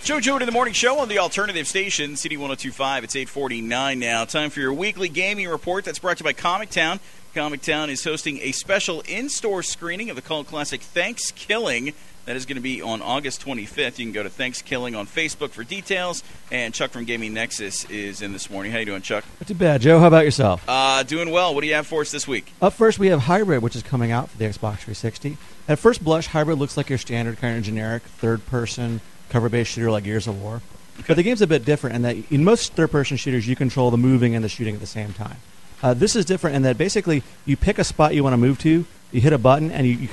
Joe Jody in the Morning Show on the Alternative Station, CD 102.5. It's 8:49 now. Time for your weekly gaming report that's brought to you by Comic Town. Comic Town is hosting a special in-store screening of the cult classic Thanksgiving. That is going to be on August 25th. You can go to Thanksgiving on Facebook for details. And Chuck from Gaming Nexus is in this morning. How you doing, Chuck? Not too bad, Joe. How about yourself? Doing well. What do you have for us this week? Up first, we have Hybrid, which is coming out for the Xbox 360. At first blush, Hybrid looks like your standard kind of generic third-person cover-based shooter like Gears of War. Okay. But the game's a bit different in that in most third-person shooters, you control the moving and the shooting at the same time. This is different in that basically you pick a spot you want to move to, you hit a button, and you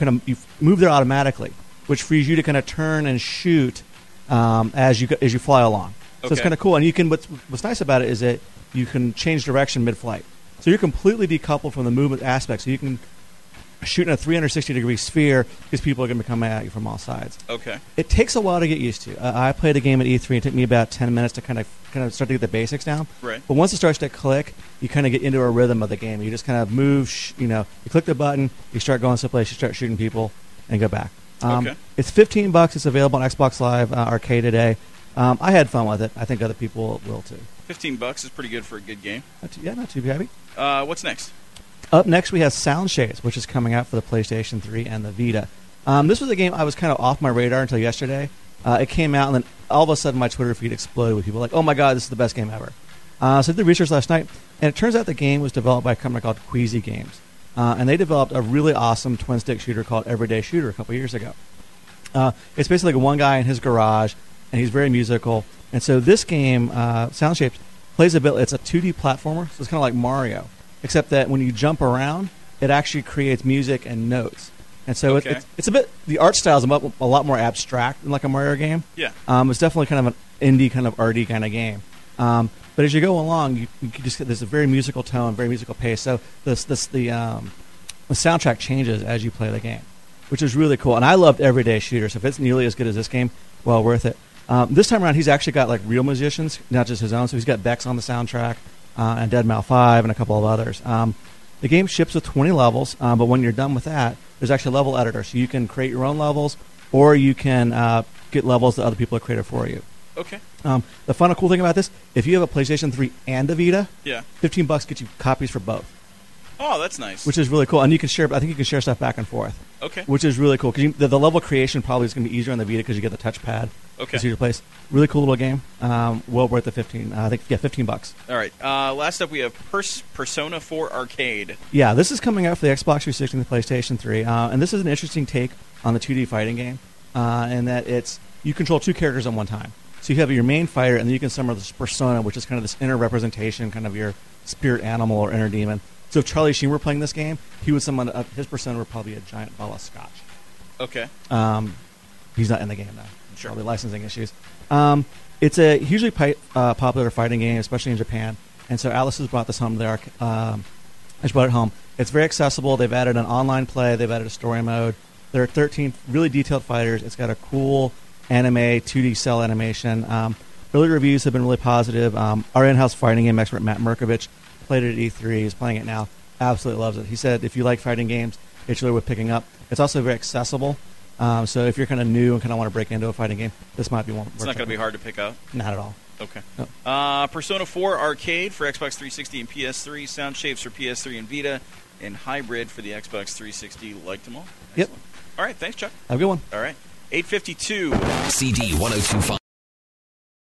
move there automatically, which frees you to kind of turn and shoot as you fly along. So it's kind of cool. And you can what's nice about it is that you can change direction mid-flight. So you're completely decoupled from the movement aspect. So you can shoot in a 360-degree sphere because people are going to be coming at you from all sides. Okay. It takes a while to get used to. I played a game at E3. It took me about 10 minutes to kind of start to get the basics down. Right. But once it starts to click, you kind of get into a rhythm of the game. You just kind of move, you click the button, you start going someplace, you start shooting people, and go back. Okay. It's $15. It's available on Xbox Live Arcade today. I had fun with it. I think other people will too. $15 is pretty good for a good game. Not too heavy. What's next? Up next, we have Sound Shades, which is coming out for the PlayStation 3 and the Vita. This was a game I was kind of off my radar until yesterday. It came out, and then all of a sudden my Twitter feed exploded with people like, oh my god, this is the best game ever. So I did the research last night, and it turns out the game was developed by a company called Queasy Games. And they developed a really awesome twin-stick shooter called Everyday Shooter a couple years ago. It's basically like one guy in his garage, and he's very musical. And so this game, Sound Shapes, plays a bit. It's a 2D platformer, so it's kind of like Mario, except that when you jump around, it actually creates music and notes. And so it's a bit. The art style is a lot more abstract than like a Mario game. Yeah. It's definitely kind of an indie, kind of arty kind of game. But as you go along, you just get there's a very musical tone, very musical pace. So the soundtrack changes as you play the game, which is really cool. And I loved Everyday Shooter, so if it's nearly as good as this game, well worth it. This time around, he's actually got like real musicians, not just his own. So he's got Bex on the soundtrack, and Deadmau 5, and a couple of others. The game ships with 20 levels, but when you're done with that, there's actually a level editor, so you can create your own levels, or you can get levels that other people have created for you. Okay. The fun and cool thing about this, if you have a PlayStation 3 and a Vita, $15 gets you copies for both. Oh, that's nice. Which is really cool, and you can share. I think you can share stuff back and forth. Okay. Which is really cool because the level creation probably is going to be easier on the Vita because you get the touchpad. Okay. It's easier to place. Really cool little game. Well worth the $15. I think $15. All right. Last up, we have Persona 4 Arcade. Yeah, this is coming out for the Xbox 360 and the PlayStation 3, and this is an interesting take on the 2D fighting game, in that you control two characters at one time. So you have your main fighter, and then you can summon this persona, which is kind of this inner representation, kind of your spirit animal or inner demon. So if Charlie Sheen were playing this game, he would summon his persona would probably be a giant bottle of scotch. Okay. He's not in the game though. Sure. Probably licensing issues. It's a hugely popular fighting game, especially in Japan. And so Alice has brought this home to the arcade. She brought it home. It's very accessible. They've added an online play. They've added a story mode. There are 13 really detailed fighters. It's got a cool anime 2D cell animation. Early reviews have been really positive. Our in-house fighting game expert Matt Merkovich played it at E3. He's playing it now. Absolutely loves it. He said if you like fighting games, it's really worth picking up. It's also very accessible. So if you're kind of new and kind of want to break into a fighting game, this might be one. It's not going to be hard to pick up? Not at all. Okay. No. Persona 4 Arcade for Xbox 360 and PS3, Sound Shapes for PS3 and Vita, and Hybrid for the Xbox 360. Liked them all? Excellent. Yep. All right, thanks, Chuck. Have a good one. All right. 8:52. CD 102.5.